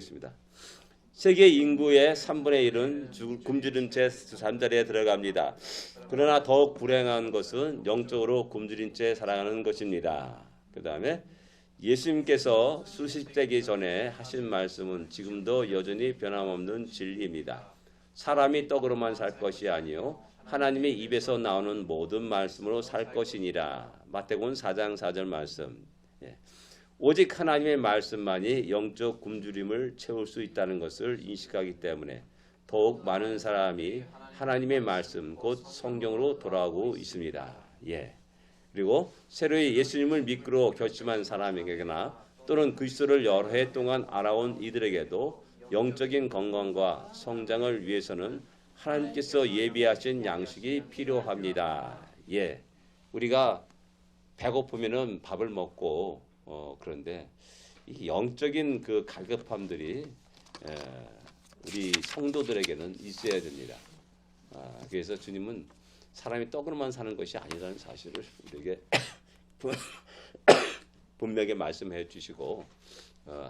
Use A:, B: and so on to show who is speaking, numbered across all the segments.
A: 있습니다. 세계 인구의 3분의 1은 굶주린 채 잠자리에 들어갑니다. 그러나 더욱 불행한 것은 영적으로 굶주린 채 살아가는 것입니다. 그 다음에 예수님께서 수십 세기 전에 하신 말씀은 지금도 여전히 변함없는 진리입니다. 사람이 떡으로만 살 것이 아니요 하나님의 입에서 나오는 모든 말씀으로 살 것이니라. 마태복음 4장 4절 말씀. 오직 하나님의 말씀만이 영적 굶주림을 채울 수 있다는 것을 인식하기 때문에 더욱 많은 사람이 하나님의 말씀, 곧 성경으로 돌아오고 있습니다. 그리고 새로이 예수님을 믿기로 결심한 사람에게나 또는 그리스도를 여러 해 동안 알아온 이들에게도 영적인 건강과 성장을 위해서는 하나님께서 예비하신 양식이 필요합니다. 우리가 배고프면은 밥을 먹고 그런데 이 영적인 그 갈급함들이 우리 성도들에게는 있어야 됩니다. 그래서 주님은 사람이 떡으로만 사는 것이 아니라는 사실을 우리에게 분명히 말씀해 주시고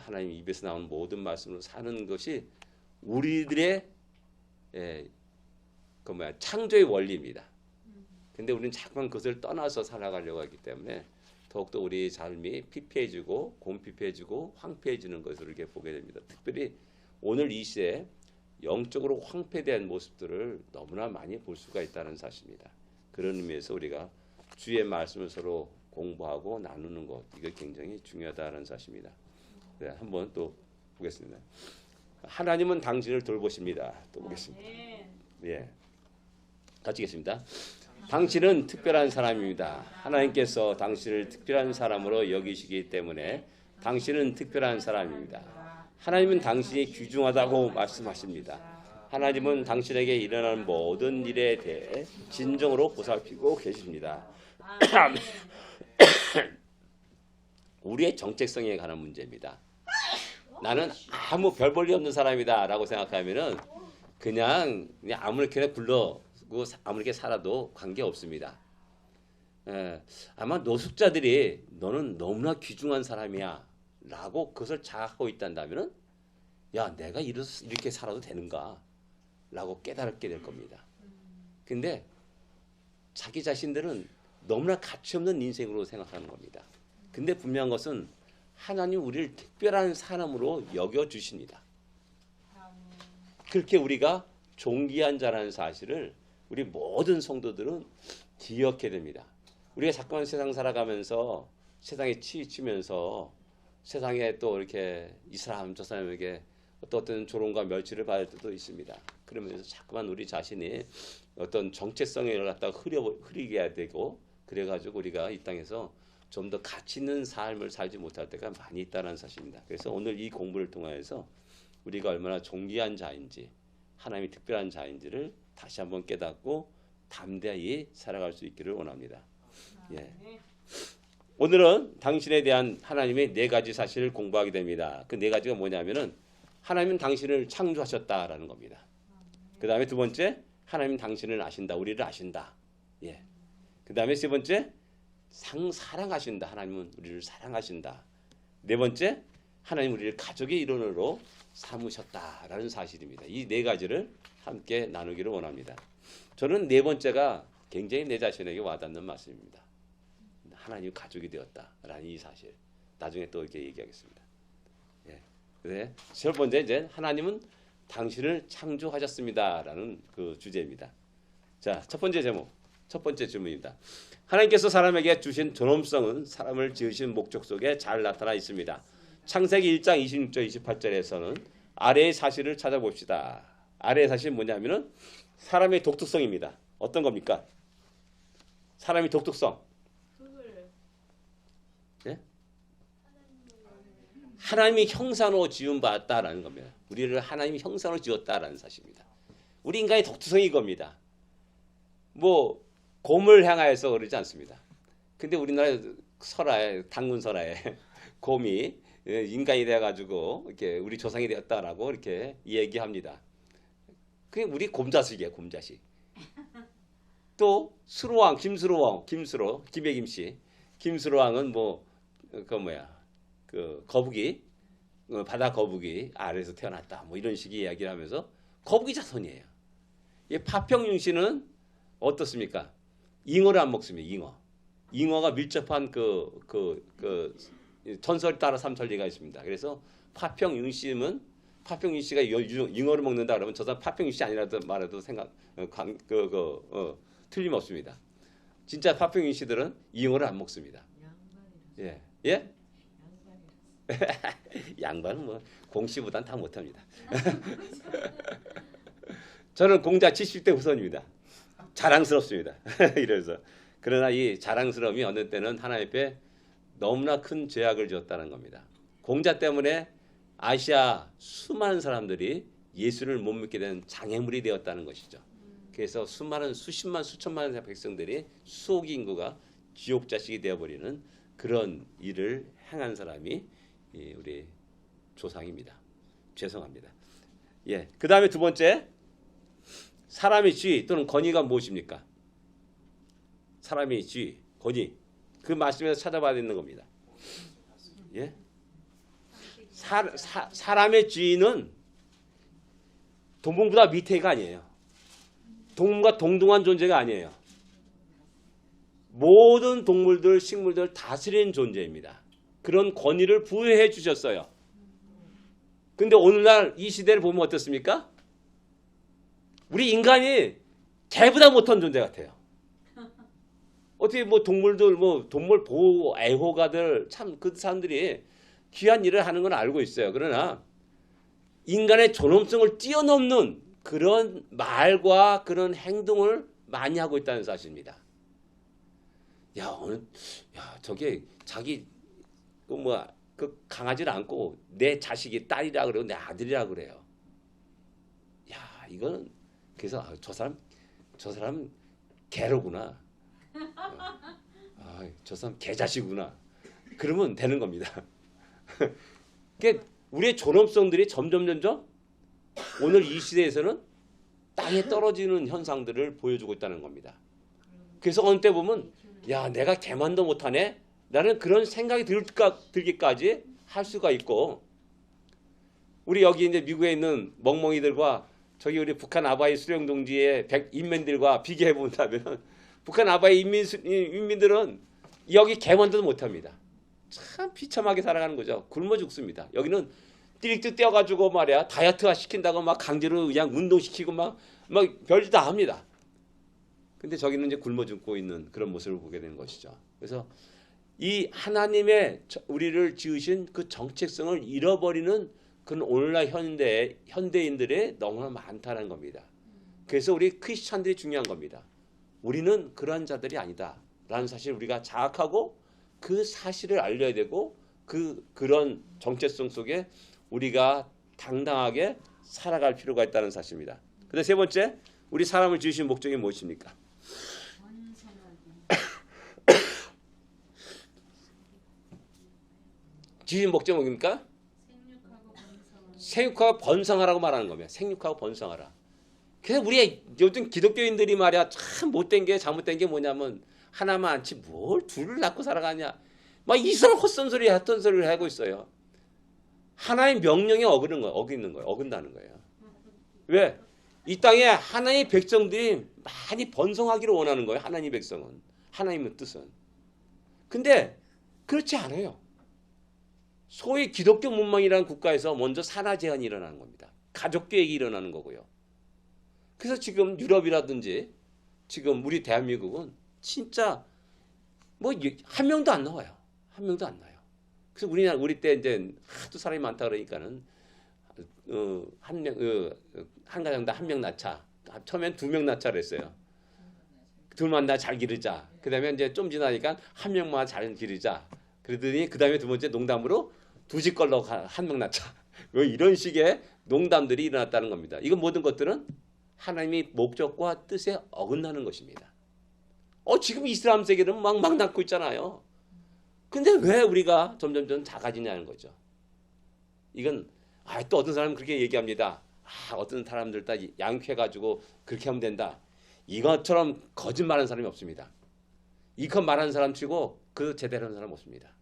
A: 하나님 입에서 나오는 모든 말씀으로 사는 것이 우리들의 창조의 원리입니다. 근데 우리는 자꾸만 그것을 떠나서 살아가려고 하기 때문에 더욱더 우리 삶이 피폐해지고 곰피폐해지고 황폐해지는 것을 이렇게 보게 됩니다. 특별히 오늘 이 시대에 영적으로 황폐된 모습들을 너무나 많이 볼 수가 있다는 사실입니다. 그런 의미에서 우리가 주의 말씀을 서로 공부하고 나누는 것, 이게 굉장히 중요하다는 사실입니다. 한번 또 보겠습니다. 하나님은 당신을 돌보십니다. 또 보겠습니다. 같이 읽겠습니다. 당신은 특별한 사람입니다. 하나님께서 당신을 특별한 사람으로 여기시기 때문에 당신은 특별한 사람입니다. 하나님은 당신이 귀중하다고 말씀하십니다. 하나님은 당신에게 일어나는 모든 일에 대해 진정으로 보살피고 계십니다. 우리의 정체성에 관한 문제입니다. 나는 아무 별 볼 일 없는 사람이다 라고 생각하면은 그냥 아무렇게나 굴러고 아무렇게 살아도 관계없습니다. 아마 노숙자들이 너는 너무나 귀중한 사람이야 라고 그것을 자각하고 있다면 야, 내가 이렇게 살아도 되는가 라고 깨달게 될 겁니다. 근데 자기 자신들은 너무나 가치없는 인생으로 생각하는 겁니다. 근데 분명한 것은 하나님 우리를 특별한 사람으로 여겨주십니다. 그렇게 우리가 존귀한 자라는 사실을 우리 모든 성도들은 기억해야 됩니다. 우리가 자꾸만 세상 살아가면서 세상에 치이치면서 세상에 또 이렇게 이 사람 저 사람에게 어떤 조롱과 멸치를 받을 때도 있습니다. 그러면서 자꾸만 우리 자신이 어떤 정체성을 갖다가 흐리게 해야 되고 그래가지고 우리가 이 땅에서 좀 더 가치 있는 삶을 살지 못할 때가 많이 있다는 사실입니다. 그래서 오늘 이 공부를 통해서 우리가 얼마나 존귀한 자인지 하나님이 특별한 자인지를 다시 한번 깨닫고 담대히 살아갈 수 있기를 원합니다. 오늘은 당신에 대한 하나님의 4가지 사실을 공부하게 됩니다. 그 4가지가 뭐냐면은 하나님은 당신을 창조하셨다라는 겁니다. 그 다음에 두 번째, 하나님은 당신을 아신다, 우리를 아신다. 그 다음에 세 번째, 사랑하신다. 하나님은 우리를 사랑하신다. 네 번째, 하나님 우리를 가족의 일원으로 삼으셨다라는 사실입니다. 이 4가지를 함께 나누기를 원합니다. 저는 4번째가 굉장히 내 자신에게 와닿는 말씀입니다. 하나님 가족이 되었다라는 이 사실. 나중에 또 이렇게 얘기하겠습니다. 세 번째 이제 하나님은 당신을 창조하셨습니다라는 그 주제입니다. 자, 첫 번째 제목, 첫 번째 질문입니다. 하나님께서 사람에게 주신 존엄성은 사람을 지으신 목적 속에 잘 나타나 있습니다. 창세기 1장 26절 28절에서는 아래의 사실을 찾아봅시다. 아래의 사실은 뭐냐면은 사람의 독특성입니다. 어떤 겁니까? 사람의 독특성. 하나님이 형상으로 지음받았다라는 겁니다. 우리를 하나님이 형상으로 지었다라는 사실입니다. 우리 인간의 독특성이 이겁니다. 뭐 곰을 향하여서 그러지 않습니다. 근데 우리나라 설화에 당군 설화에 곰이 인간이 되어가지고 이렇게 우리 조상이 되었다라고 이렇게 얘기합니다. 그게 우리 곰자식이에요, 곰자식. 또 수로왕, 김백임 씨, 김수로왕은 그 거북이 바다 거북이 아래에서 태어났다. 뭐 이런 식의 이야기를 하면서 거북이 자손이에요. 이 파평윤 씨는 어떻습니까? 잉어를 안 먹습니다. 잉어가 밀접한 전설에 따라 삼천리가 있습니다. 그래서 파평윤 씨가 잉어를 먹는다 그러면 저 사람 파평윤 씨 아니라도 말해도 틀림없습니다. 진짜 파평윤 씨들은 잉어를 안 먹습니다. 예, 예? 양반은 뭐 공씨보단 다 못합니다. 저는 공자 70대 후손입니다. 자랑스럽습니다. 이래서 그러나 이 자랑스러움이 어느 때는 하나님 앞에 너무나 큰 죄악을 지었다는 겁니다. 공자 때문에 아시아 수많은 사람들이 예수를 못 믿게 된 장애물이 되었다는 것이죠. 그래서 수십만 수천만의 백성들이 수억 인구가 지옥 자식이 되어버리는 그런 일을 행한 사람이 우리 조상입니다. 죄송합니다. 예, 그 다음에 두 번째, 사람의 지위 또는 권위가 무엇입니까? 사람의 지위, 권위. 그 말씀에서 찾아봐야 되는 겁니다. 예? 사람의 지위는 동물보다 밑에가 아니에요. 동물과 동등한 존재가 아니에요. 모든 동물들, 식물들 다스리는 존재입니다. 그런 권위를 부여해 주셨어요. 근데 오늘날 이 시대를 보면 어떻습니까? 우리 인간이 개보다 못한 존재 같아요. 어떻게 뭐 동물들, 동물 보호 애호가들 참 그 사람들이 귀한 일을 하는 건 알고 있어요. 그러나 인간의 존엄성을 뛰어넘는 그런 말과 그런 행동을 많이 하고 있다는 사실입니다. 저게 자기 강아지를 안고 내 자식이 딸이라 그러고 내 아들이라 그래요. 이거는 그래서 저 사람 개로구나. 저 사람 개자식이구나. 그러면 되는 겁니다. 그러니까 우리의 존엄성들이 점점 오늘 이 시대에서는 땅에 떨어지는 현상들을 보여주고 있다는 겁니다. 그래서 어느 때 보면 내가 개만도 못하네? 라는 그런 생각이 들기까지 할 수가 있고, 우리 여기 이제 미국에 있는 멍멍이들과 저기 우리 북한 아바이 수령동지의 인민들과 비교해 본다면 북한 아바이 인민들은 여기 개만도 못합니다. 참 비참하게 살아가는 거죠. 굶어 죽습니다. 여기는 띠릭띠 떼어가지고 말이야 다이어트화 시킨다고 막 강제로 그냥 운동시키고 막 별짓 다 합니다. 근데 저기는 이제 굶어 죽고 있는 그런 모습을 보게 되는 것이죠. 그래서 이 하나님의 우리를 지으신 그 정체성을 잃어버리는 그런 오늘날 현대인들의 너무나 많다는 겁니다. 그래서 우리 크리스찬들이 중요한 겁니다. 우리는 그러한 자들이 아니다 라는 사실을 우리가 자각하고 그 사실을 알려야 되고 그런 정체성 속에 우리가 당당하게 살아갈 필요가 있다는 사실입니다. 근데 세 번째, 우리 사람을 지으신 목적이 무엇입니까? 지으신 목적이 뭡니까? 생육하고 번성하라고 말하는 겁니다. 생육하고 번성하라. 그래서 우리 요즘 기독교인들이 말이야 참 못된 게 잘못된 게 뭐냐면 하나만 않지 뭘 둘을 낳고 살아가냐. 막 이상한 헛선소리 헛된 소리를 하고 있어요. 하나의 명령에 어긴다는 거예요. 왜? 이 땅에 하나님의 백성들이 많이 번성하기를 원하는 거예요. 하나님의 백성은. 하나님의 뜻은. 근데 그렇지 않아요. 소위 기독교 문명이라는 국가에서 먼저 산하 제한이 일어나는 겁니다. 가족 계획이 일어나는 거고요. 그래서 지금 유럽이라든지 지금 우리 대한민국은 진짜 한 명도 안 나와요. 한 명도 안 나요. 그래서 우리 때 이제 하도 사람이 많다 그러니까는 한 가정당 한 명 낳자. 처음엔 2명 낳자 그랬어요. 둘만 다 잘 기르자. 그다음에 이제 좀 지나니까 한 명만 잘 기르자. 그러더니 그다음에 두 번째 농담으로 2집 걸로 한 명 낳자. 이런 식의 농담들이 일어났다는 겁니다. 이건 모든 것들은 하나님의 목적과 뜻에 어긋나는 것입니다. 지금 이슬람 세계는 막 낳고 있잖아요. 근데 왜 우리가 점점 작아지냐는 거죠. 이건 또 어떤 사람은 그렇게 얘기합니다. 어떤 사람들 다 양육해가지고 그렇게 하면 된다. 이것처럼 거짓말하는 사람이 없습니다. 이것 말하는 사람 치고 그 제대로 하는 사람 없습니다.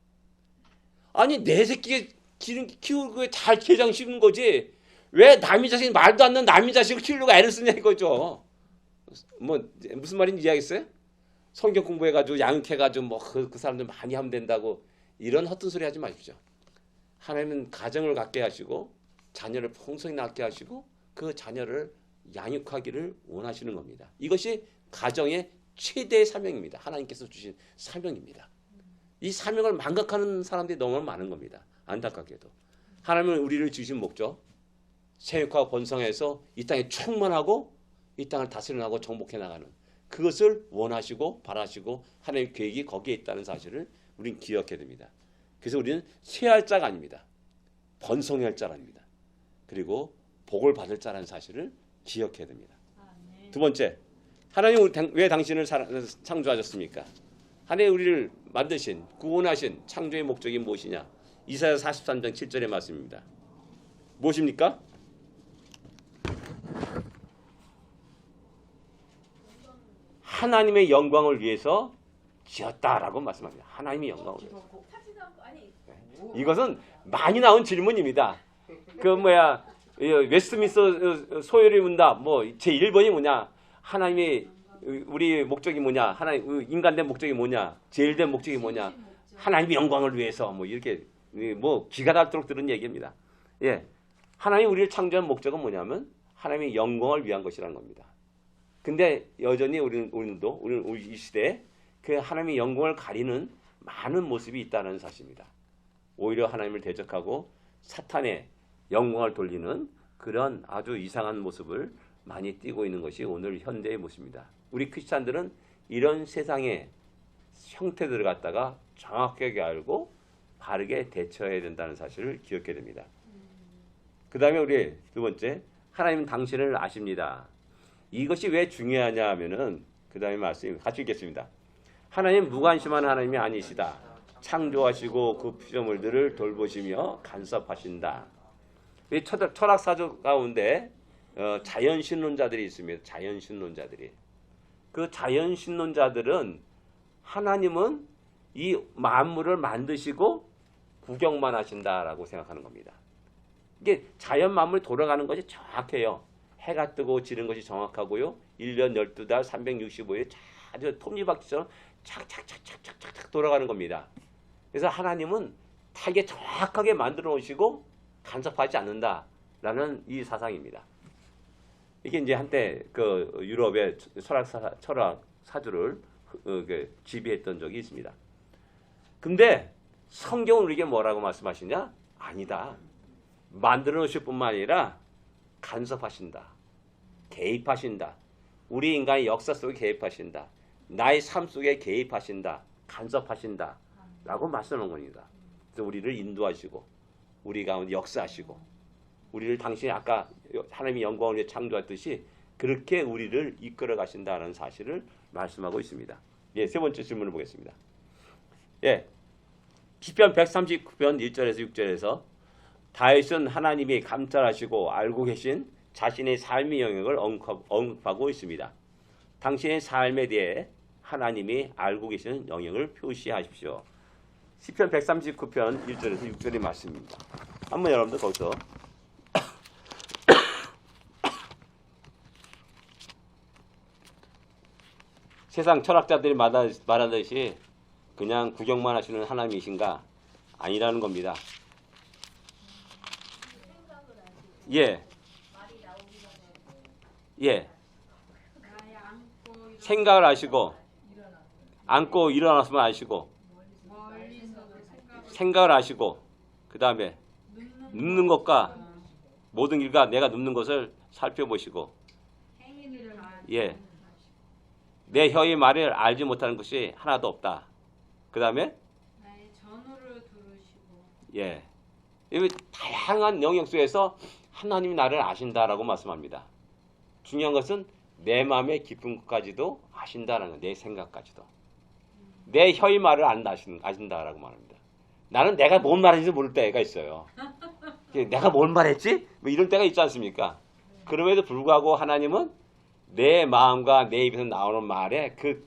A: 아니 내 새끼가 키우고 잘 개장 씹는 거지. 왜 남의 자식 말도 안 되는 남의 자식을 키우려고 애를 쓰냐 이거죠. 뭐 무슨 말인지 이해하겠어요? 성경 공부해가지고 양육해가지고 뭐 그 사람들 많이 하면 된다고 이런 헛된 소리 하지 마십시오. 하나님은 가정을 갖게 하시고 자녀를 풍성히 낳게 하시고 그 자녀를 양육하기를 원하시는 겁니다. 이것이 가정의 최대의 사명입니다. 하나님께서 주신 사명입니다. 이 사명을 망각하는 사람들이 너무 많은 겁니다. 안타깝게도. 하나님은 우리를 주신 목적, 세육하고 번성해서 이 땅에 충만하고 이 땅을 다스려나가고 정복해 나가는 그것을 원하시고 바라시고 하나님의 계획이 거기에 있다는 사실을 우리는 기억해야 됩니다. 그래서 우리는 쇠할 자가 아닙니다. 번성할 자가 아닙니다. 그리고 복을 받을 자라는 사실을 기억해야 됩니다. 두 번째, 하나님 왜 당신을 창조하셨습니까? 하나님 우리를 만드신 구원하신 창조의 목적이 무엇이냐? 이사야 43장 7절의 말씀입니다. 무엇입니까? 하나님의 영광을 위해서 지었다라고 말씀합니다. 하나님의 영광을 위해서. 이것은 많이 나온 질문입니다. 웨스트민스터 소요리 문답 제 1번이 뭐냐? 하나님의 우리 목적이 뭐냐? 하나님 인간된 목적이 뭐냐? 제일된 목적이 뭐냐? 하나님의 영광을 위해서 이렇게 기가 닳도록 들은 얘기입니다. 예, 하나님이 우리를 창조한 목적은 뭐냐면 하나님의 영광을 위한 것이라는 겁니다. 근데 여전히 우리는 이 시대에 그 하나님의 영광을 가리는 많은 모습이 있다는 사실입니다. 오히려 하나님을 대적하고 사탄의 영광을 돌리는 그런 아주 이상한 모습을 많이 띠고 있는 것이 오늘 현대의 모습입니다. 우리 크리스찬들은 이런 세상의 형태들을 갖다가 정확하게 알고 바르게 대처해야 된다는 사실을 기억해야 됩니다. 그 다음에 우리 두 번째, 하나님은 당신을 아십니다. 이것이 왜 중요하냐 하면은 그 다음에 말씀 같이 읽겠습니다. 하나님 무관심한 하나님이 아니시다. 창조하시고 그 피조물들을 돌보시며 간섭하신다. 이 철학사조 가운데 자연신론자들이 있습니다. 자연신론자들이. 그 자연신론자들은 하나님은 이 만물을 만드시고 구경만 하신다라고 생각하는 겁니다. 이게 자연 만물이 돌아가는 것이 정확해요. 해가 뜨고 지는 것이 정확하고요. 1년 12달 365일 아주 톱니바퀴처럼 착착착착착착 돌아가는 겁니다. 그래서 하나님은 타게 정확하게 만들어 놓으시고 간섭하지 않는다라는 이 사상입니다. 이게 이제 한때 그 유럽의 철학 사주를 지배했던 적이 있습니다. 근데 성경은 우리에게 뭐라고 말씀하시냐? 아니다. 만들어 놓으실 뿐만 아니라 간섭하신다. 개입하신다. 우리 인간의 역사 속에 개입하신다. 나의 삶 속에 개입하신다. 간섭하신다. 라고 말씀하는 겁니다. 그래서 우리를 인도하시고 우리 가운데 역사하시고 우리를 당신이 아까 하나님의 영광을 위해 창조했듯이 그렇게 우리를 이끌어 가신다는 사실을 말씀하고 있습니다. 예, 세 번째 질문을 보겠습니다. 예, 시편 139편 1절에서 6절에서 다윗은 하나님이 감찰하시고 알고 계신 자신의 삶의 영역을 언급하고 있습니다. 당신의 삶에 대해 하나님이 알고 계시는 영역을 표시하십시오. 시편 139편 1절에서 6절의 말씀입니다. 한번 여러분들 거기서 세상 철학자들이 말하듯이 그냥 구경만 하시는 하나님이신가? 아니라는 겁니다. 예. 예. 생각을 하시고 앉고 일어났으면 아시고 생각을 하시고 그 다음에 눕는 것과 모든 일과 내가 눕는 것을 살펴보시고 예. 내 혀의 말을 알지 못하는 것이 하나도 없다. 그 다음에
B: 나의 전후를 들으시고
A: 예. 이 다양한 영역 속에서 하나님이 나를 아신다라고 말씀합니다. 중요한 것은 내 마음의 깊은 것까지도 아신다라는 거예요. 내 생각까지도. 내 혀의 말을 아신다라고 말합니다. 나는 내가 뭔 말인지 모를 때가 있어요. 내가 뭔 말했지? 뭐 이럴 때가 있지 않습니까? 그럼에도 불구하고 하나님은 내 마음과 내 입에서 나오는 말에 그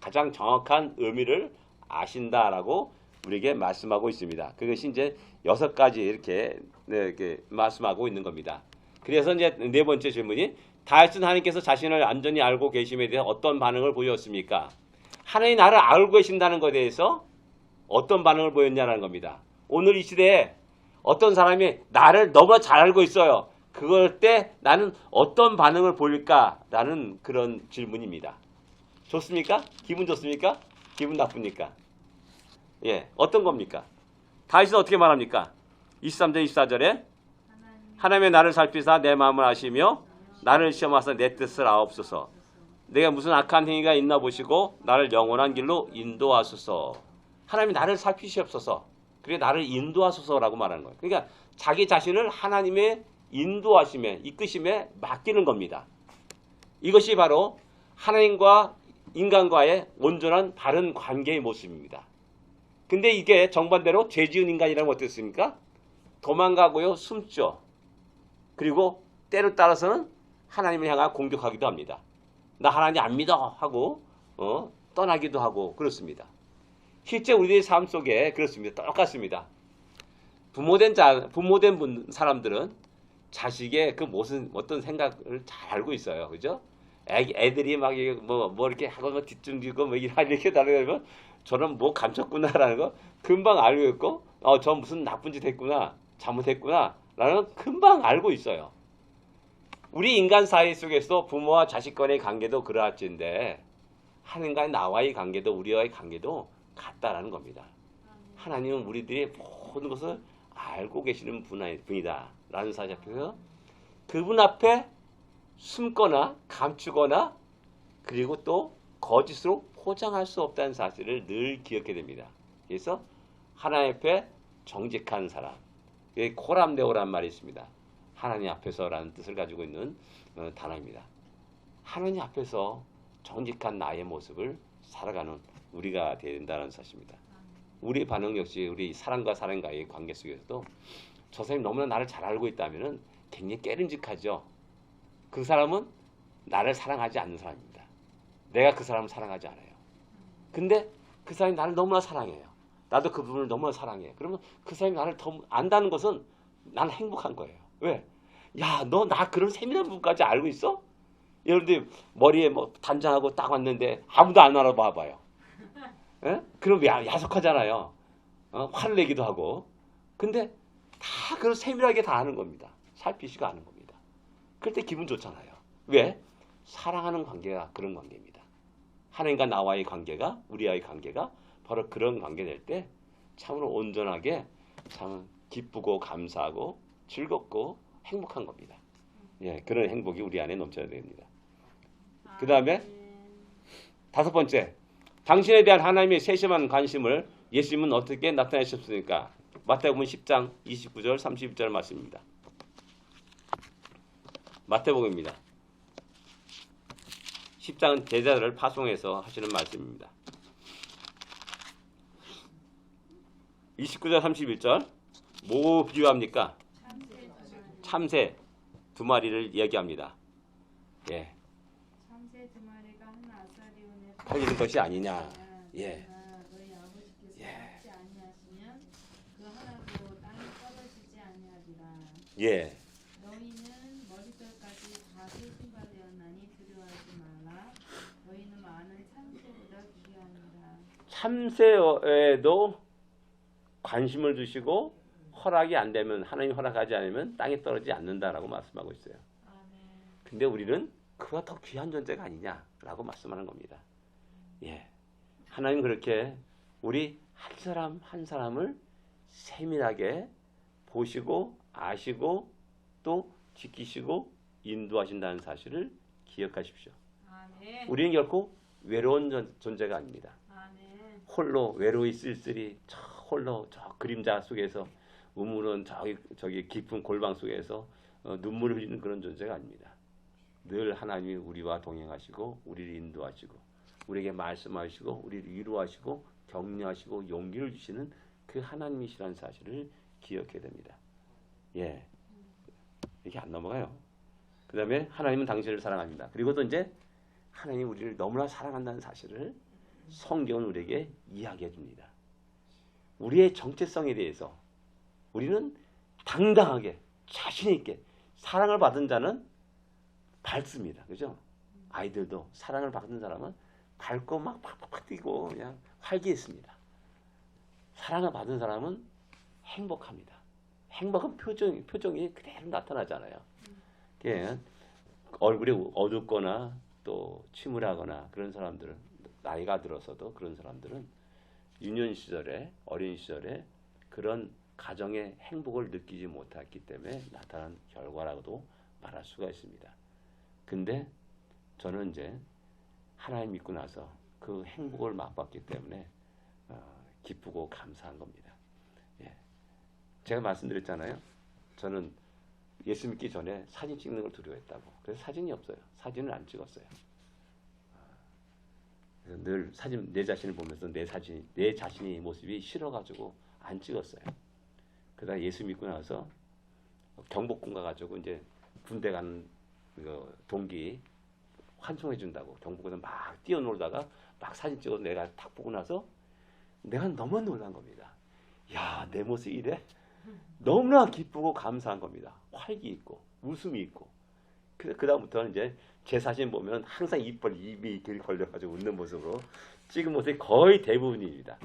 A: 가장 정확한 의미를 아신다라고 우리에게 말씀하고 있습니다. 그것이 이제 6가지 이렇게, 네, 이렇게 말씀하고 있는 겁니다. 그래서 이제 네 번째 질문이 다윗은 하나님께서 자신을 완전히 알고 계심에 대해 어떤 반응을 보였습니까? 하나님이 나를 알고 계신다는 것에 대해서 어떤 반응을 보였냐는 겁니다. 오늘 이 시대에 어떤 사람이 나를 너무나 잘 알고 있어요. 그럴 때 나는 어떤 반응을 보일까라는 그런 질문입니다. 좋습니까? 기분 좋습니까? 기분 나쁩니까? 예, 어떤 겁니까? 다윗은 어떻게 말합니까? 23절 24절에 하나님의 나를 살피사 내 마음을 아시며 나를 시험하사 내 뜻을 아옵소서. 내가 무슨 악한 행위가 있나 보시고 나를 영원한 길로 인도하소서. 하나님이 나를 살피시옵소서. 그게 나를 인도하소서라고 말하는 거예요. 그러니까 자기 자신을 하나님의 인도하심에 이끄심에 맡기는 겁니다. 이것이 바로 하나님과 인간과의 온전한 바른 관계의 모습입니다. 근데 이게 정반대로 죄 지은 인간이라면 어떻습니까? 도망가고요, 숨죠. 그리고 때로 따라서는 하나님을 향하여 공격하기도 합니다. 나 하나님 안 믿어 하고 떠나기도 하고 그렇습니다. 실제 우리의 삶 속에 그렇습니다. 똑같습니다. 부모된 사람들은 자식의 그 무슨 어떤 생각을 잘 알고 있어요. 그죠? 애들이 막 뭐 이렇게 하고 뒷짐지고 뭐 이렇게 다르면 저는 뭐 감췄구나라는 거 금방 알고 있고 저 무슨 나쁜 짓 했구나 잘못했구나라는 금방 알고 있어요. 우리 인간 사이 속에서 부모와 자식 간의 관계도 그러할진데 하나님과 나와의 관계도 우리와의 관계도 같다라는 겁니다. 하나님은 우리들의 모든 것을 알고 계시는 분이다라는 사실 앞에서 그분 앞에 숨거나 감추거나 그리고 또 거짓으로 포장할 수 없다는 사실을 늘 기억해야 됩니다. 그래서 하나님 앞에 정직한 사람, 코람데오란 말이 있습니다. 하나님 앞에서라는 뜻을 가지고 있는 단어입니다. 하나님 앞에서 정직한 나의 모습을 살아가는 우리가 된다는 사실입니다. 우리 반응 역시 우리 사람과 사람과의 관계 속에서도 저 사람이 너무나 나를 잘 알고 있다면 굉장히 깨름직하죠. 그 사람은 나를 사랑하지 않는 사람입니다. 내가 그 사람을 사랑하지 않아요. 근데 그 사람이 나를 너무나 사랑해요. 나도 그분을 너무나 사랑해. 그러면 그 사람이 나를 더 안다는 것은 나는 행복한 거예요. 왜? 야, 너 나 그런 세밀한 부분까지 알고 있어? 여러분들 머리에 뭐 단장하고 딱 왔는데 아무도 안 알아봐봐요. 예? 그럼 야속하잖아요. 화를 내기도 하고. 근데 다 그걸 세밀하게 다 아는 겁니다. 살피시고 아는 겁니다. 그럴 때 기분 좋잖아요. 왜? 사랑하는 관계가 그런 관계입니다. 하나님과 나와의 관계가 우리와의 관계가 바로 그런 관계 될 때 참으로 온전하게 참 기쁘고 감사하고 즐겁고 행복한 겁니다. 예, 그런 행복이 우리 안에 넘쳐야 됩니다. 그 다음에 5번째, 당신에 대한 하나님의 세심한 관심을 예수님은 어떻게 나타내셨습니까? 마태복음 10장 29절 31절 말씀입니다. 마태복음입니다. 10장은 제자들을 파송해서 하시는 말씀입니다. 29절 31절 뭐 비유합니까? 참새 2마리를 이야기합니다. 예.
B: 참새 2마리가 한 아사리온에
A: 팔리는 것이 아니냐. 예.
B: 너희 아버지께서 받지 아니하시면 그 하나도 땅에 떨어지지 아니하리라.
A: 예.
B: 너희는 머리털까지 다 세신바 되었나니 두려워하지 말라. 너희는 많은 참새보다 귀하니라.
A: 참새에도 관심을 두시고 허락이 안 되면 하나님 허락하지 않으면 땅에 떨어지지 않는다라고 말씀하고 있어요. 근데 우리는 그와 더 귀한 존재가 아니냐라고 말씀하는 겁니다. 예. 하나님 그렇게 우리 한 사람 한 사람을 세밀하게 보시고 아시고 또 지키시고 인도하신다는 사실을 기억하십시오. 우리는 결코 외로운 존재가 아닙니다. 홀로 외로이 쓸쓸히 저 홀로 저 그림자 속에서 우물은 저기 깊은 골방 속에서 눈물을 흘리는 그런 존재가 아닙니다. 늘 하나님이 우리와 동행하시고 우리를 인도하시고 우리에게 말씀하시고 우리를 위로하시고 격려하시고 용기를 주시는 그 하나님이시라는 사실을 기억해야 됩니다. 예, 이게 안 넘어가요. 그 다음에 하나님은 당신을 사랑합니다. 그리고 또 이제 하나님이 우리를 너무나 사랑한다는 사실을 성경은 우리에게 이야기해 줍니다. 우리의 정체성에 대해서 우리는 당당하게 자신 있게 사랑을 받은 자는 밝습니다. 그죠? 아이들도 사랑을 받은 사람은 밝고 막 팍팍팍 뛰고 그냥 활기있습니다. 사랑을 받은 사람은 행복합니다. 행복한 표정이 그대로 나타나잖아요. 얼굴이 어둡거나 또 침울하거나 그런 사람들은 나이가 들어서도 그런 사람들은 유년 시절에 어린 시절에 그런 가정의 행복을 느끼지 못했기 때문에 나타난 결과라고도 말할 수가 있습니다. 근데 저는 이제 하나님 믿고 나서 그 행복을 맛봤기 때문에 기쁘고 감사한 겁니다. 예. 제가 말씀드렸잖아요. 저는 예수 믿기 전에 사진 찍는 걸 두려워했다고. 그래서 사진이 없어요. 사진을 안 찍었어요. 그래서 늘 사진 내 자신을 보면서 내 자신의 모습이 싫어가지고 안 찍었어요. 그러다 예수 믿고 나서 경복궁 가가지고 이제 군대 가는 그 동기 환송해 준다고 경복궁에서 막 뛰어놀다가 막 사진 찍어서 내가 딱 보고 나서 내가 너무 놀란 겁니다. 야, 내 모습이 이래? 너무나 기쁘고 감사한 겁니다. 활기 있고 웃음이 있고. 그 다음부터는 이제 제 사진 보면 항상 입이 이렇게 걸려가지고 웃는 모습으로 찍은 모습이 거의 대부분입니다.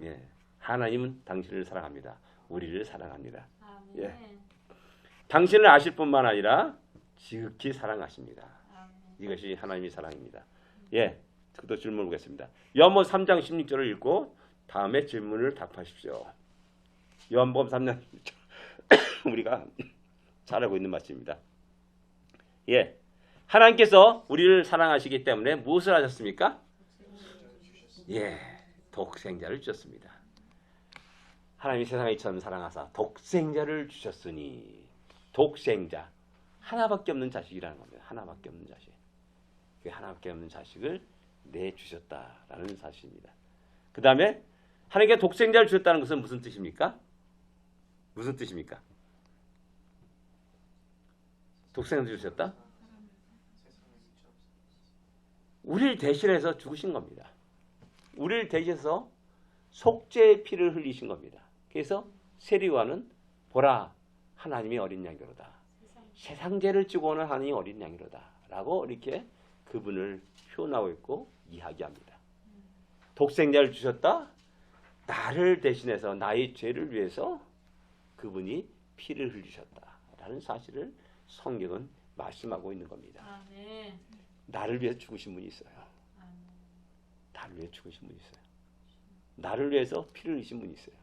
A: 예, 하나님은 당신을 사랑합니다. 우리를 사랑합니다.
B: 아멘.
A: 예. 당신을 아실 뿐만 아니라 지극히 사랑하십니다.
B: 아멘.
A: 이것이 하나님의 사랑입니다. 예, 또 질문 보겠습니다. 요한복음 3장 16절을 읽고 다음에 질문을 답하십시오. 요한복음 3장 16절 우리가 잘 알고 있는 말씀입니다. 예, 하나님께서 우리를 사랑하시기 때문에 무엇을 하셨습니까? 예, 독생자를 주셨습니다. 하나님이 세상을 이처럼 사랑하사 독생자를 주셨으니 독생자 하나밖에 없는 자식이라는 겁니다. 하나밖에 없는 자식. 그 하나밖에 없는 자식을 내주셨다라는 사실입니다. 그 다음에 하나님께 독생자를 주셨다는 것은 무슨 뜻입니까? 무슨 뜻입니까? 독생자를 주셨다? 우리를 대신해서 죽으신 겁니다. 우리를 대신해서 속죄의 피를 흘리신 겁니다. 그래서 세리와는 보라 하나님의 어린 양이로다. 세상 죄를 지고 오는 하나님의 어린 양이로다. 라고 이렇게 그분을 표현하고 있고 이야기합니다. 독생자를 주셨다. 나를 대신해서 나의 죄를 위해서 그분이 피를 흘리셨다라는 사실을 성경은 말씀하고 있는 겁니다.
B: 아멘.
A: 나를 위해서 죽으신 분이 있어요.
B: 아멘.
A: 나를 위해 죽으신 분이 있어요. 나를 위해서 피를 흘리신 분이 있어요.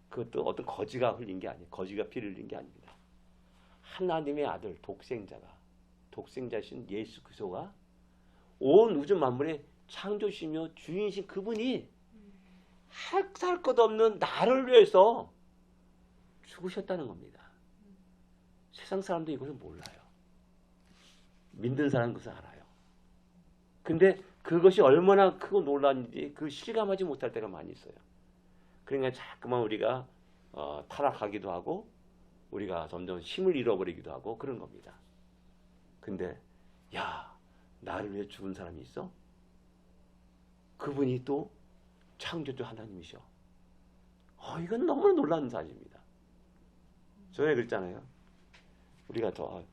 A: 그것도 어떤 거지가 흘린 게 아니에요. 거지가 피를 흘린 게 아닙니다. 하나님의 아들 독생자신 예수 그리스도가 온 우주 만물의 창조시며 주인이신 그분이 할 것 없는 나를 위해서 죽으셨다는 겁니다. 세상 사람도 이것을 몰라요. 믿는 사람은 그것을 알아요. 근데 그것이 얼마나 크고 놀랐는지 그 실감하지 못할 때가 많이 있어요. 그러니까 자꾸만 우리가 타락하기도 하고 우리가 점점 힘을 잃어버리기도 하고 그런 겁니다. 근데 야, 나를 위해 죽은 사람이 있어? 그분이 또 창조주 하나님이셔. 이건 너무 놀라운 사실입니다. 전에 그랬잖아요. 우리가 더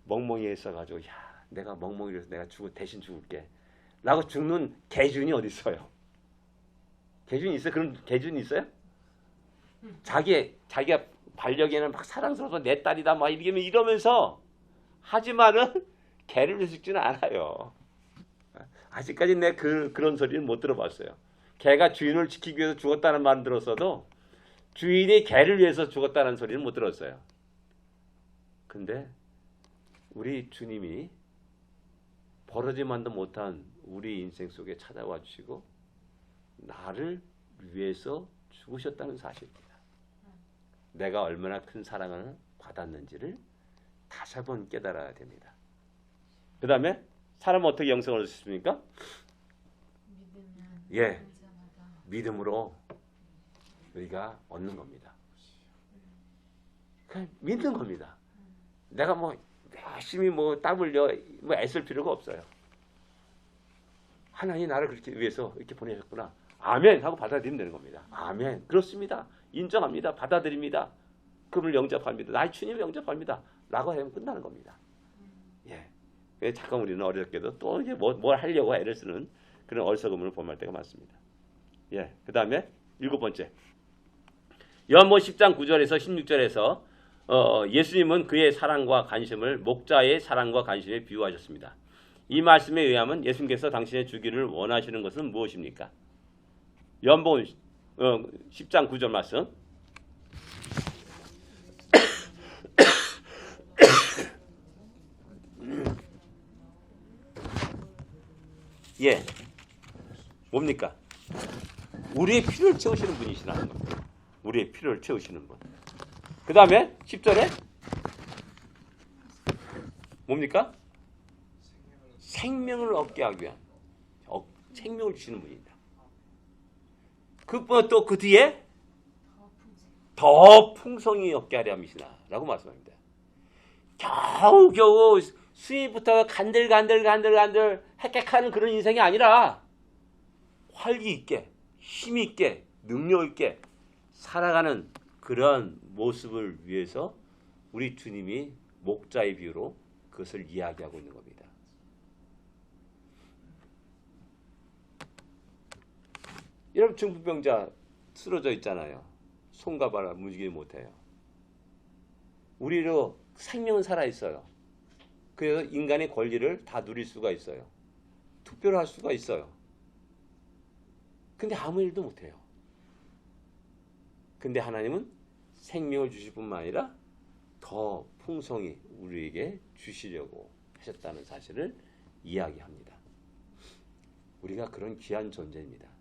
A: 멍멍이에 있어가지고 야, 내가 멍멍이라서 내가 대신 죽을게 라고 죽는 개준이 어디 있어요? 개준이 있어요? 그런 개준이 있어요? 자기가 반려견은 막 사랑스러워서 내 딸이다 막 이러면서 하지만은 개를 위해서 죽지는 않아요. 아직까지 내 그런 소리는 못 들어봤어요. 개가 주인을 지키기 위해서 죽었다는 말은 들었어도 주인이 개를 위해서 죽었다는 소리는 못 들었어요. 근데 우리 주님이 버러지만도 못한 우리 인생 속에 찾아와 주시고 나를 위해서 죽으셨다는 사실입니다. 내가 얼마나 큰 사랑을 받았는지를 다시 한번 깨달아야 됩니다. 그 다음에 사람은 어떻게 영생을 얻을 수 있습니까? 예, 믿음으로 우리가 얻는 겁니다. 그냥 믿는 겁니다. 내가 열심히 땀 흘려 애쓸 필요가 없어요. 하나님 나를 그렇게 위해서 이렇게 보내셨구나. 아멘 하고 받아들이면 되는 겁니다. 아멘. 그렇습니다. 인정합니다. 받아들입니다. 그분을 영접합니다. 나의 주님을 영접합니다. 라고 하면 끝나는 겁니다. 예. 그래서 잠깐 우리는 어렵게도 또 이제 뭘 하려고 애를 쓰는 그런 어리석음을 범할 때가 많습니다. 예. 그 다음에 7번째. 요한복음 10장 9절에서 16절에서 예수님은 그의 사랑과 관심을 목자의 사랑과 관심에 비유하셨습니다. 이 말씀에 의하면 예수님께서 당신의 주기를 원하시는 것은 무엇입니까? 요한복음 10장 9절 말씀. 예. 뭡니까? 우리의 필요를 채우시는 분이시라는 겁니다. 우리의 필요를 채우시는 분. 그 다음에 10절에 뭡니까? 생명을 얻게 하기 위한 생명을 주시는 분입니다. 또 그 뒤에 더 풍성히 얻게 하려 함이시나 라고 말씀합니다. 겨우겨우 수입부터 간들간들 핵핵하는 그런 인생이 아니라 활기 있게 힘 있게 능력 있게 살아가는 그런 모습을 위해서 우리 주님이 목자의 비유로 그것을 이야기하고 있는 겁니다. 여러분 중풍병자 쓰러져 있잖아요. 손과 발을 움직이지 못해요. 우리로 생명은 살아있어요. 그래서 인간의 권리를 다 누릴 수가 있어요. 투표를 할 수가 있어요. 근데 아무 일도 못해요. 근데 하나님은 생명을 주실 뿐만 아니라 더 풍성히 우리에게 주시려고 하셨다는 사실을 이야기합니다. 우리가 그런 귀한 존재입니다.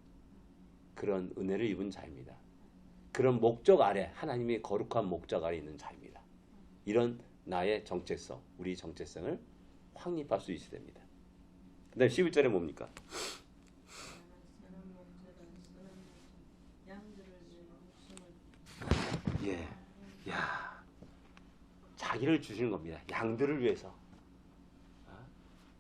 A: 그런 은혜를 입은 자입니다. 그런 목적 아래, 하나님의 거룩한 목적 아래 있는 자입니다. 이런 나의 정체성, 우리 정체성을 확립할 수 있어야 됩니다. 그 다음에 11절에 뭡니까? 예, 야, 자기를 주시는 겁니다. 양들을 위해서.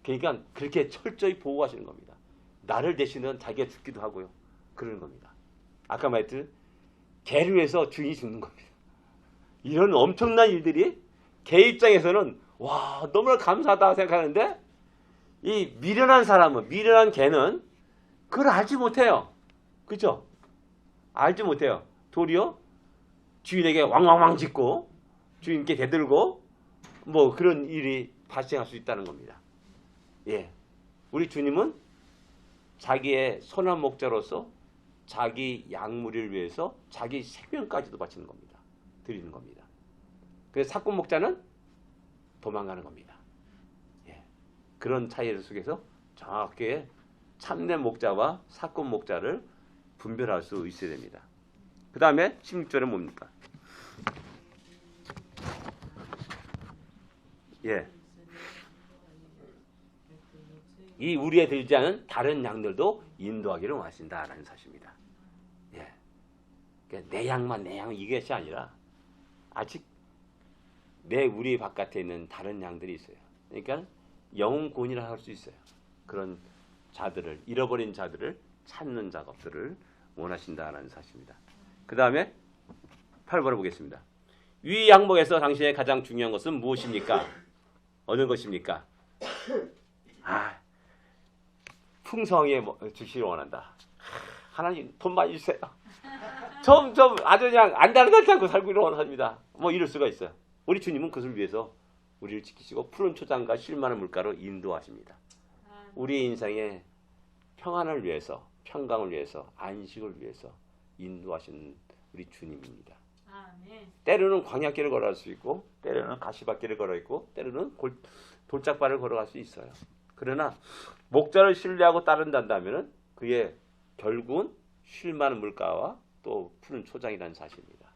A: 그러니까 그렇게 철저히 보호하시는 겁니다. 나를 대신은 자기가 죽기도 하고요. 그러는 겁니다. 아까 말했듯이 개를 위해서 주인이 죽는 겁니다. 이런 엄청난 일들이 개 입장에서는 와 너무나 감사하다 생각하는데 이 미련한 사람은 미련한 개는 그걸 알지 못해요. 그렇죠? 알지 못해요. 도리어 주인에게 왕왕왕 짖고 주인께 대들고 뭐 그런 일이 발생할 수 있다는 겁니다. 예, 우리 주님은 자기의 선한 목자로서 자기 양무리를 위해서 자기 생명까지도 바치는 겁니다. 드리는 겁니다. 그래서 사꾼 목자는 도망가는 겁니다. 예. 그런 차이 속에서 정확하게 참된 목자와 사꾼 목자를 분별할 수 있어야 됩니다. 그 다음에 16절에 뭡니까? 예. 이 우리에 들지 않은 다른 양들도 인도하기를 원하신다라는 사실입니다. 예. 내 양만 내 양 이것이 아니라 아직 우리 바깥에 있는 다른 양들이 있어요. 그러니까 영혼권이라 할 수 있어요. 그런 자들을 잃어버린 자들을 찾는 작업들을 원하신다라는 사실입니다. 그 다음에 8번을 보겠습니다. 위 양목에서 당신의 가장 중요한 것은 무엇입니까? 어느 것입니까? 풍성하게 주시길 원한다. 하나님 돈 많이 주세요. 좀 아주 그냥 안달같지 않고 살기를 원합니다. 뭐 이럴 수가 있어요. 우리 주님은 그것을 위해서 우리를 지키시고 푸른 초장과 쉴만한 물가로 인도하십니다. 우리 인생의 평안을 위해서 평강을 위해서 안식을 위해서 인도하시는 우리 주님입니다. 때로는 광야길을 걸어갈 수 있고 때로는 가시밭길을 걸어 있고 때로는 돌짝발을 걸어갈 수 있어요. 그러나 목자를 신뢰하고 따른다면 그의 결국은 쉴만한 물가와 또 푸른 초장이라는 사실입니다.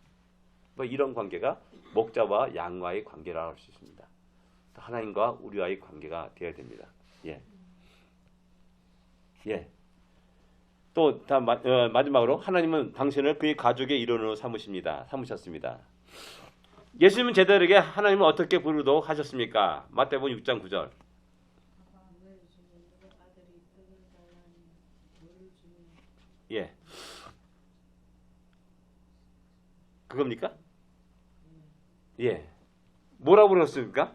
A: 뭐 이런 관계가 목자와 양과의 관계라고 할 수 있습니다. 하나님과 우리와의 관계가 되어야 됩니다. 예. 예. 또 마지막으로 하나님은 당신을 그의 가족의 일원으로 삼으셨습니다. 예수님은 제자들에게 하나님을 어떻게 부르도록 하셨습니까? 마태복음 6장 9절. 예. 그겁니까? 예. 뭐라고 불렀습니까?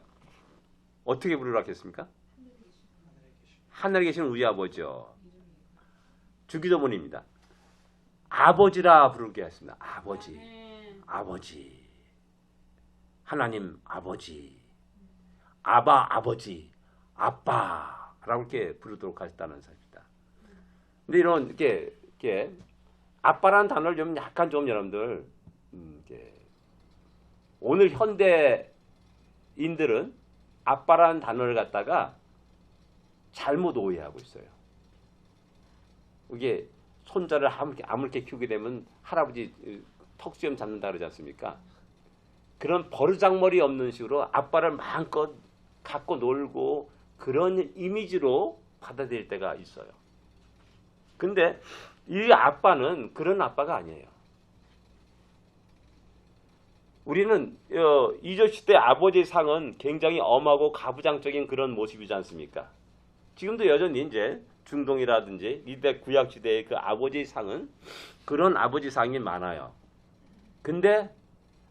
A: 어떻게 부르라겠습니까? 하늘에 계신 우리 아버지요. 주기도문입니다. 아버지라 부르게 했습니다. 아버지. 아버지. 하나님 아버지. 아바 아버지. 아빠라고 이렇게 부르도록 하셨다는 사실입니다. 근데 이렇게 아빠라는 단어를 좀 약간 좀 여러분들 오늘 현대인들은 아빠라는 단어를 갖다가 잘못 오해하고 있어요. 이게 손자를 아무렇게 키우게 되면 할아버지 턱수염 잡는다 그러지 않습니까? 그런 버르장머리 없는 식으로 아빠를 마음껏 갖고 놀고 그런 이미지로 받아들일 때가 있어요. 근데 이 아빠는 그런 아빠가 아니에요. 우리는 이조시대 아버지의 상은 굉장히 엄하고 가부장적인 그런 모습이지 않습니까? 지금도 여전히 이제 중동이라든지 이때 구약시대의 그 아버지의 상은 그런 아버지 상이 많아요. 근데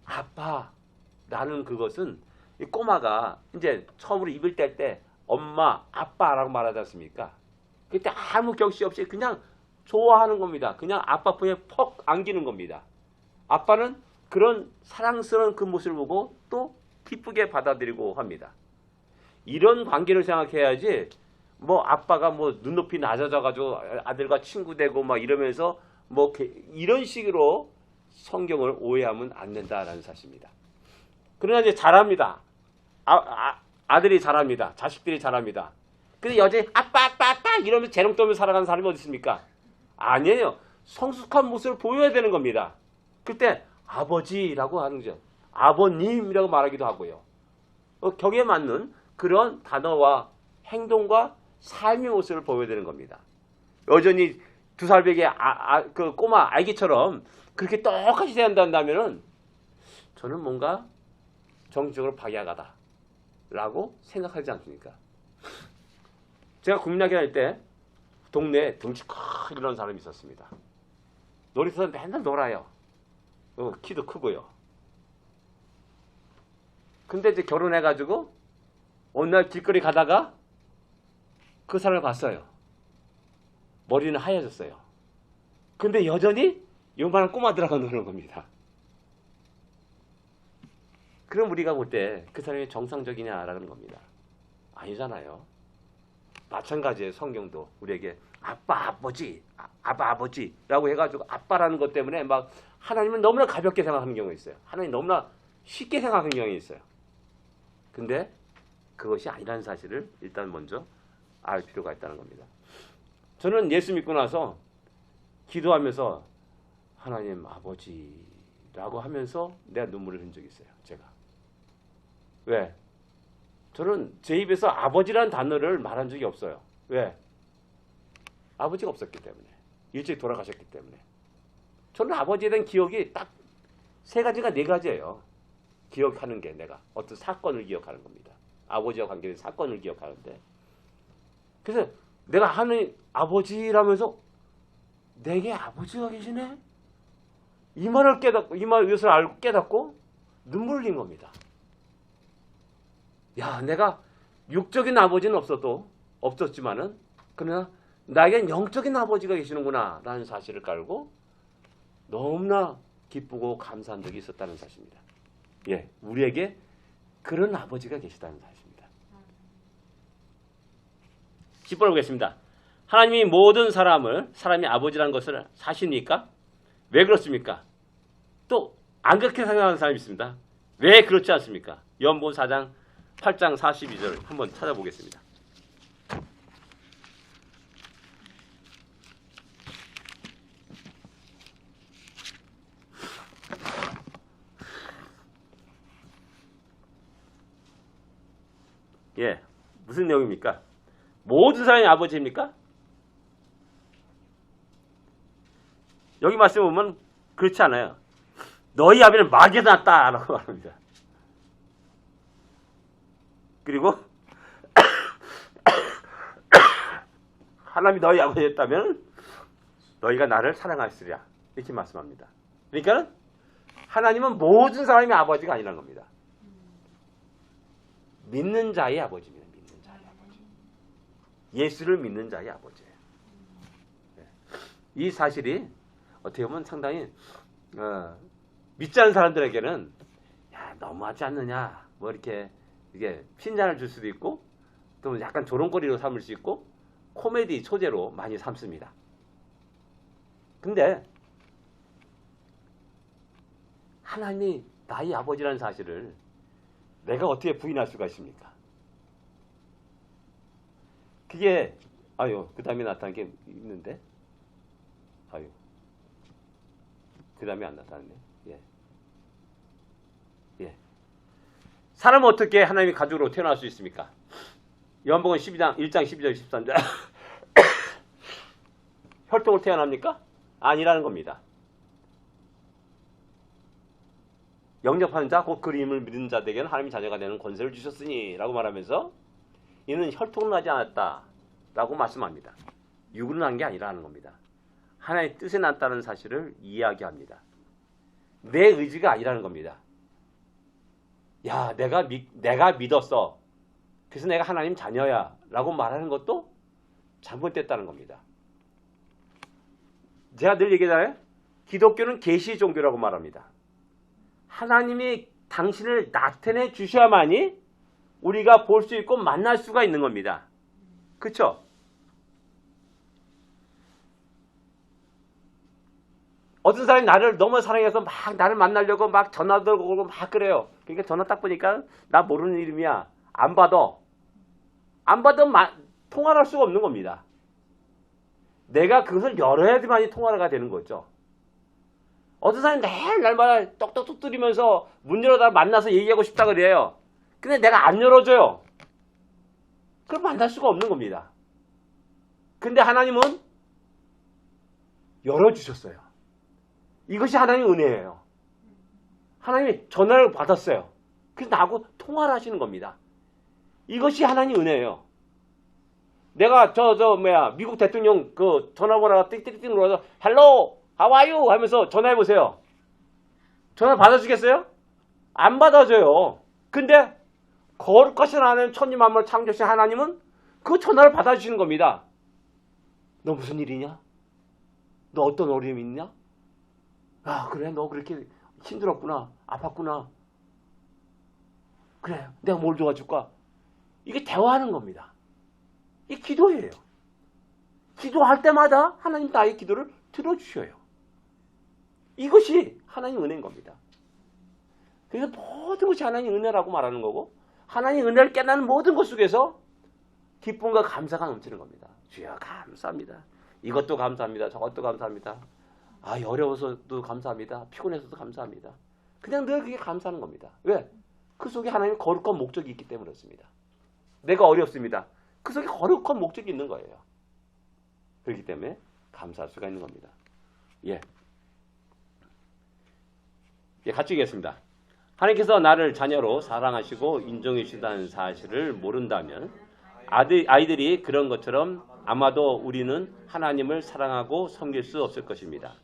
A: 아빠라는 그것은 이 꼬마가 이제 처음으로 입을 뗄 때 엄마, 아빠라고 말하지 않습니까? 그때 아무 격시 없이 그냥 좋아하는 겁니다. 그냥 아빠 품에 퍽 안기는 겁니다. 아빠는 그런 사랑스러운 그 모습을 보고 또 기쁘게 받아들이고 합니다. 이런 관계를 생각해야지 뭐 아빠가 뭐 눈높이 낮아져가지고 아들과 친구 되고 막 이러면서 뭐 이런 식으로 성경을 오해하면 안 된다라는 사실입니다. 그러나 이제 잘합니다. 아들이 잘합니다. 자식들이 잘합니다. 근데 여전히 아빠 이러면서 재롱 떠면서 살아가는 사람이 어디 있습니까? 아니에요. 성숙한 모습을 보여야 되는 겁니다. 그때 아버지라고 하는 거죠. 아버님이라고 말하기도 하고요. 격에 맞는 그런 단어와 행동과 삶의 모습을 보여야 되는 겁니다. 여전히 2살배기 그 꼬마 아기처럼 그렇게 똑같이 대한다면은 저는 뭔가 정치적으로 박약하다라고 생각하지 않습니까? 제가 국민학교 다닐 때 동네에 덩치 큰 이런 사람이 있었습니다. 놀이터에서 맨날 놀아요. 키도 크고요. 근데 이제 결혼해가지고 어느 날 길거리 가다가 그 사람을 봤어요. 머리는 하얘졌어요. 근데 여전히 요만한 꼬마들하고 노는 겁니다. 그럼 우리가 볼 때 그 사람이 정상적이냐라는 겁니다. 아니잖아요. 마찬가지예요. 성경도 우리에게 아빠 아버지 아빠 아버지라고 해가지고 아빠라는 것 때문에 막 하나님은 너무나 가볍게 생각하는 경우가 있어요. 하나님 너무나 쉽게 생각하는 경우가 있어요. 근데 그것이 아니라는 사실을 일단 먼저 알 필요가 있다는 겁니다. 저는 예수 믿고 나서 기도하면서 하나님 아버지라고 하면서 내가 눈물을 흘린 적이 있어요. 제가. 왜? 저는 제 입에서 아버지라는 단어를 말한 적이 없어요. 왜? 아버지가 없었기 때문에. 일찍 돌아가셨기 때문에. 저는 아버지에 대한 기억이 딱 3가지가 4가지예요. 기억하는 게 내가 어떤 사건을 기억하는 겁니다. 아버지와 관계된 사건을 기억하는데. 그래서 내가 하는 아버지라면서 내게 아버지가 계시네? 이 말을 깨닫고, 이 말을 알고 깨닫고 눈물 흘린 겁니다. 야, 내가 육적인 아버지는 없었지만은, 그러나 나에겐 영적인 아버지가 계시는구나 라는 사실을 깔고 너무나 기쁘고 감사한 적이 있었다는 사실입니다. 예, 우리에게 그런 아버지가 계시다는 사실입니다. 10번 보겠습니다. 하나님이 모든 사람이 아버지라는 것을 사십니까? 왜 그렇습니까? 또 안 그렇게 생각하는 사람이 있습니다. 왜 그렇지 않습니까? 요한복음 4장 8장 42절 한번 찾아보겠습니다. 예, 무슨 내용입니까? 모든 사람이 아버지입니까? 여기 말씀 보면 그렇지 않아요. 너희 아비는 마귀에서 났다라고 말합니다. 그리고 하나님이 너희 아버지였다면 너희가 나를 사랑하시리라. 이렇게 말씀합니다. 그러니까 하나님은 모든 사람의 아버지가 아니라는 겁니다. 믿는 자의 아버지입니다. 믿는 자의 아버지. 예수를 믿는 자의 아버지예요. 이 사실이 어떻게 보면 상당히 믿지 않는 사람들에게는 야, 너무하지 않느냐, 뭐 이렇게 이게 핀잔을 줄 수도 있고 또 약간 조롱거리로 삼을 수 있고 코미디 소재로 많이 삼습니다. 근데 하나님이 나의 아버지라는 사실을 내가 어떻게 부인할 수가 있습니까? 그게 그 다음에 나타난 게 있는데 그 다음에 안 나타났네. 사람은 어떻게 하나님의 가족으로 태어날 수 있습니까? 요한복음 1장 12절 13절 혈통으로 태어납니까? 아니라는 겁니다. 영접하는 자, 곧 그림을 믿는 자들에게는 하나님의 자녀가 되는 권세를 주셨으니 라고 말하면서 이는 혈통으로 나지 않았다 라고 말씀합니다. 육으로 난 게 아니라는 겁니다. 하나님의 뜻에 났다는 사실을 이야기합니다. 내 의지가 아니라는 겁니다. 야, 내가 믿었어. 그래서 내가 하나님 자녀야 라고 말하는 것도 잘못됐다는 겁니다. 제가 늘 얘기하잖아요. 기독교는 계시 종교라고 말합니다. 하나님이 당신을 나타내 주셔야만이 우리가 볼 수 있고 만날 수가 있는 겁니다. 그렇죠? 어떤 사람이 나를 너무 사랑해서 막 나를 만나려고 막 전화도 걸고 막 그래요. 그러니까 전화 딱 보니까 나 모르는 이름이야. 안 받아. 통화를 할 수가 없는 겁니다. 내가 그것을 열어야지만이 통화가 되는 거죠. 어떤 사람이 매일 날마다 똑똑 두드리면서 문 열어다 만나서 얘기하고 싶다 그래요. 근데 내가 안 열어줘요. 그럼 만날 수가 없는 겁니다. 근데 하나님은 열어주셨어요. 이것이 하나님의 은혜예요. 하나님이 전화를 받았어요. 그래서 나하고 통화를 하시는 겁니다. 이것이 하나님의 은혜예요. 내가 미국 대통령 그 전화번호가 띡띡띡 눌러서 Hello, how are you? 하면서 전화해보세요. 전화 받아주겠어요? 안 받아줘요. 근데 거룩하신 하나님 천지 만물 창조하신 하나님은 그 전화를 받아주시는 겁니다. 너 무슨 일이냐? 너 어떤 어려움이 있냐? 아, 그래, 너 그렇게 힘들었구나, 아팠구나. 그래, 내가 뭘 도와줄까? 이게 대화하는 겁니다. 이 기도예요. 기도할 때마다 하나님 나의 기도를 들어주셔요. 이것이 하나님 은혜인 겁니다. 그래서 모든 것이 하나님 은혜라고 말하는 거고 하나님 은혜를 깨닫는 모든 것 속에서 기쁨과 감사가 넘치는 겁니다. 주여 감사합니다. 이것도 감사합니다. 저것도 감사합니다. 어려워서도 감사합니다. 피곤해서도 감사합니다. 그냥 늘 그게 감사하는 겁니다. 왜? 그 속에 하나님의 거룩한 목적이 있기 때문에 그렇습니다. 내가 어렵습니다. 그 속에 거룩한 목적이 있는 거예요. 그렇기 때문에 감사할 수가 있는 겁니다. 같이 읽겠습니다. 하나님께서 나를 자녀로 사랑하시고 인정해 주신다는 사실을 모른다면 아이들이 그런 것처럼 아마도 우리는 하나님을 사랑하고 섬길 수 없을 것입니다.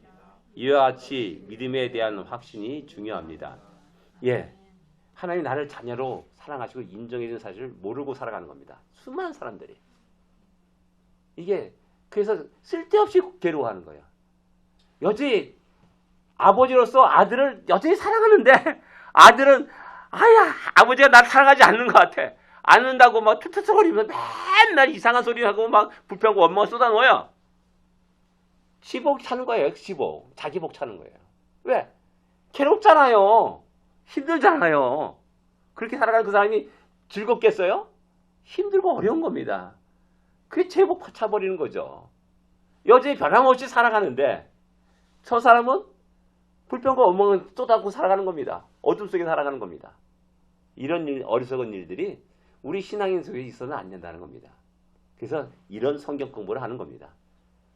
A: 이와 같이 믿음에 대한 확신이 중요합니다. 하나님이 나를 자녀로 사랑하시고 인정해 주는 사실을 모르고 살아가는 겁니다. 수많은 사람들이. 이게 그래서 쓸데없이 괴로워하는 거예요. 여전히 아버지로서 아들을 여전히 사랑하는데 아들은 아버지가 나를 사랑하지 않는 것 같아. 않는다고 막 툭툭거리면서 맨날 이상한 소리 하고 막 불평하고 원망을 쏟아놓아요. 지복 차는 거예요. 지복. 자기 복 차는 거예요. 왜? 괴롭잖아요. 힘들잖아요. 그렇게 살아가는 그 사람이 즐겁겠어요? 힘들고 어려운 겁니다. 그게 제복 차버리는 거죠. 여전히 변함없이 살아가는데 저 사람은 불평과 원망을 쏟아붓고 살아가는 겁니다. 어둠 속에 살아가는 겁니다. 이런 어리석은 일들이 우리 신앙인 속에 있어서는 안 된다는 겁니다. 그래서 이런 성경 공부를 하는 겁니다.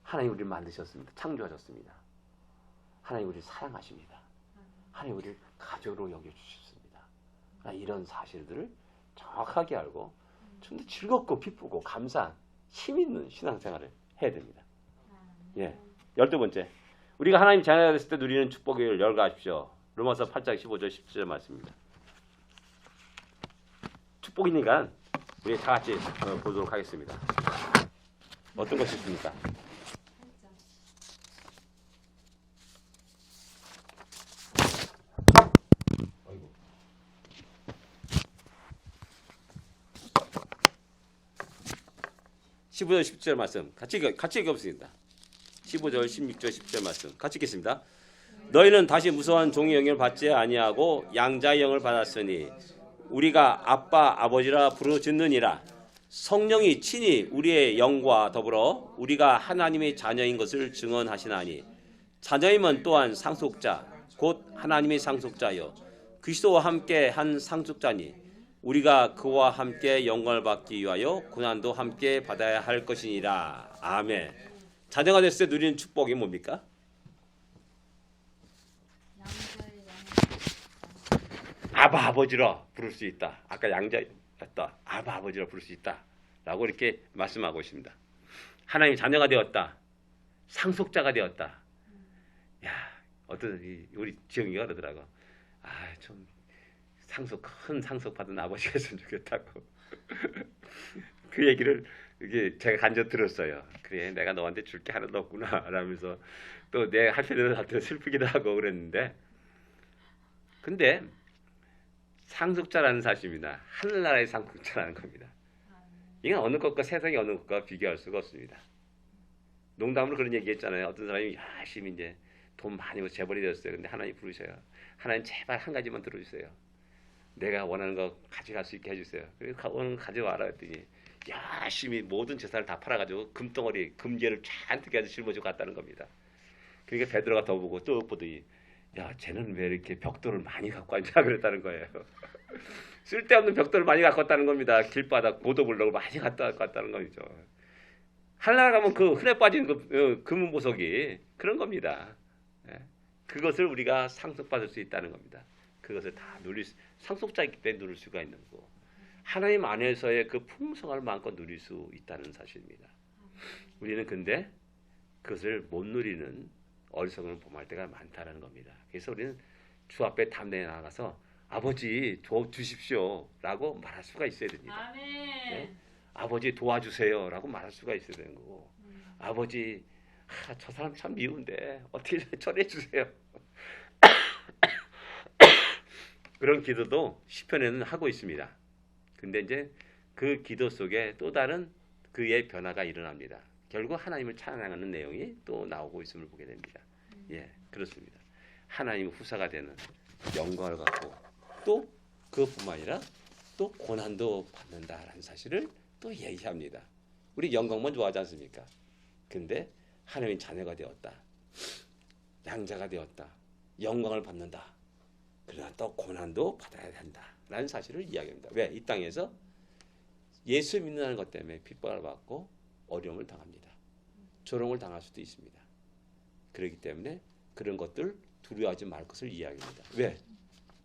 A: 하나님 우리를 만드셨습니다. 창조하셨습니다. 하나님 우리를 사랑하십니다. 하나님 우리를 가족으로 여겨주셨습니다. 이런 사실들을 정확하게 알고 좀 더 즐겁고 기쁘고 감사한 힘 있는 신앙생활을 해야 됩니다. 12번째. 우리가 하나님 자녀가 됐을 때 누리는 축복을 열거하십시오. 로마서 8장 15절 17절 말씀입니다. 축복이니까 우리 다 같이 보도록 하겠습니다. 어떤 것이 있습니까? 15절 17절 말씀 같이 읽어보겠습니다. 15절 16절 17절 말씀 같이 읽겠습니다. 너희는 다시 무서운 종의 영을 받지 아니하고 양자의 영을 받았으니 우리가 아빠 아버지라 부르짖느니라. 성령이 친히 우리의 영과 더불어 우리가 하나님의 자녀인 것을 증언하시나니 자녀임은 또한 상속자 곧 하나님의 상속자여 그리스도와 함께 한 상속자니 우리가 그와 함께 영광을 받기 위하여 고난도 함께 받아야 할 것이니라. 아멘. 자녀가 됐을 때 누리는 축복이 뭡니까? 아바 아버지라 부를 수 있다. 아까 양자였다. 아바 아버지라 부를 수 있다. 라고 이렇게 말씀하고 있습니다. 하나님 자녀가 되었다. 상속자가 되었다. 야, 우리 지영이가 그러더라고. 좀 큰 상속 받은 아버지가 있으면 좋겠다고. 그 얘기를 이게 제가 간접 들었어요. 그래, 내가 너한테 줄 게 하나도 없구나. 라면서 또 내 한편으로는 슬프기도 하고 그랬는데, 근데 상속자라는 사실입니다. 하늘나라의 상속자라는 겁니다. 이건 어느 것과 세상의 어느 것과 비교할 수가 없습니다. 농담으로 그런 얘기했잖아요. 어떤 사람이 열심히 이제 돈 많이 벌어서 재벌이 되었어요. 근데 하나님 부르셔요. 하나님 제발 한 가지만 들어주세요. 내가 원하는 거 가져갈 수 있게 해주세요. 그래서 원하는 거 가져와라 했더니 열심히 모든 재산을 다 팔아가지고 금덩어리, 금괴를 잔뜩 해서 짊어지고 갔다는 겁니다. 그러니까 베드로가 더 보고 또 보더니 야, 쟤는 왜 이렇게 벽돌을 많이 갖고 왔냐 그랬다는 거예요. 쓸데없는 벽돌을 많이 갖고 왔다는 겁니다. 길바닥 보도블록을 많이 갖다 왔다는 거죠. 하늘나라 가면 그 흔해 빠진 그 금은 보석이 그런 겁니다. 그것을 우리가 상속받을 수 있다는 겁니다. 그것을 다 상속자이기 때문에 누릴 수가 있는 거고 하나님 안에서의 그 풍성함을 마음껏 누릴 수 있다는 사실입니다. 우리는 근데 그것을 못 누리는 어리석음을 범할 때가 많다는 겁니다. 그래서 우리는 주 앞에 담대히 나가서 아버지 도와주십시오 라고 말할 수가 있어야 됩니다.
B: 아멘.
A: 네? 아버지 도와주세요 라고 말할 수가 있어야 되는 거고 아버지 저 사람 참 미운데 어떻게 처리해 주세요. 그런 기도도 시편에는 하고 있습니다. 근데 이제 그 기도 속에 또 다른 그의 변화가 일어납니다. 결국 하나님을 찬양하는 내용이 또 나오고 있음을 보게 됩니다. 예, 그렇습니다. 하나님 후사가 되는 영광을 갖고 또 그것뿐만 아니라 또 고난도 받는다라는 사실을 또 얘기합니다. 우리 영광만 좋아하지 않습니까? 근데 하나님의 자녀가 되었다. 양자가 되었다. 영광을 받는다. 그러나 또 고난도 받아야 한다라는 사실을 이야기합니다. 왜? 이 땅에서 예수 믿는다는 것 때문에 핍박을 받고 어려움을 당합니다. 조롱을 당할 수도 있습니다. 그렇기 때문에 그런 것들 두려워하지 말 것을 이야기합니다. 왜?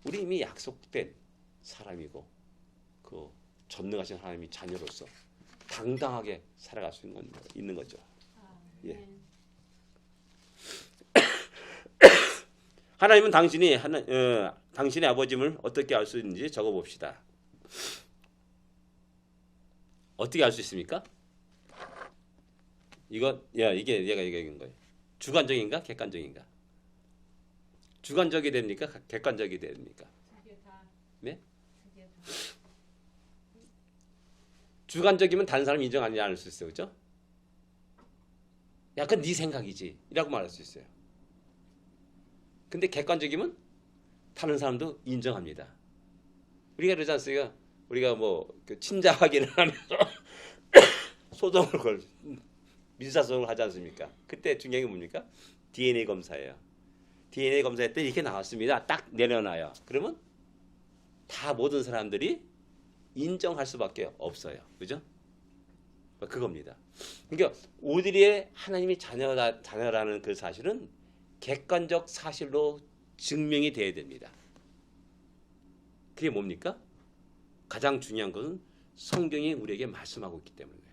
A: 우리 이미 약속된 사람이고 그 전능하신 하나님이 자녀로서 당당하게 살아갈 수 있는 거죠. 예. 하나님은 당신의 아버짐을 어떻게 알 수 있는지 적어봅시다. 어떻게 알 수 있습니까? 이게 얘가 얘기한 거예요. 주관적인가 객관적인가? 주관적이 됩니까? 객관적이 됩니까? 네? 주관적이면 다른 사람 인정하지 않을 수 있어요, 그렇죠? 약간 네 생각이지라고 말할 수 있어요. 근데 객관적이면 다른 사람도 인정합니다. 우리가 그러지 않습니까? 우리가 그 친자 확인을 하면서 소송을 민사소송을 하지 않습니까? 그때 중요한 게 뭡니까? DNA 검사예요. DNA 검사했더니 이렇게 나왔습니다. 딱 내려놔요. 그러면 다 모든 사람들이 인정할 수밖에 없어요. 그죠? 그겁니다. 그러니까 우리의 하나님이 자녀라는 그 사실은 객관적 사실로 증명이 돼야 됩니다. 그게 뭡니까? 가장 중요한 것은 성경이 우리에게 말씀하고 있기 때문이에요.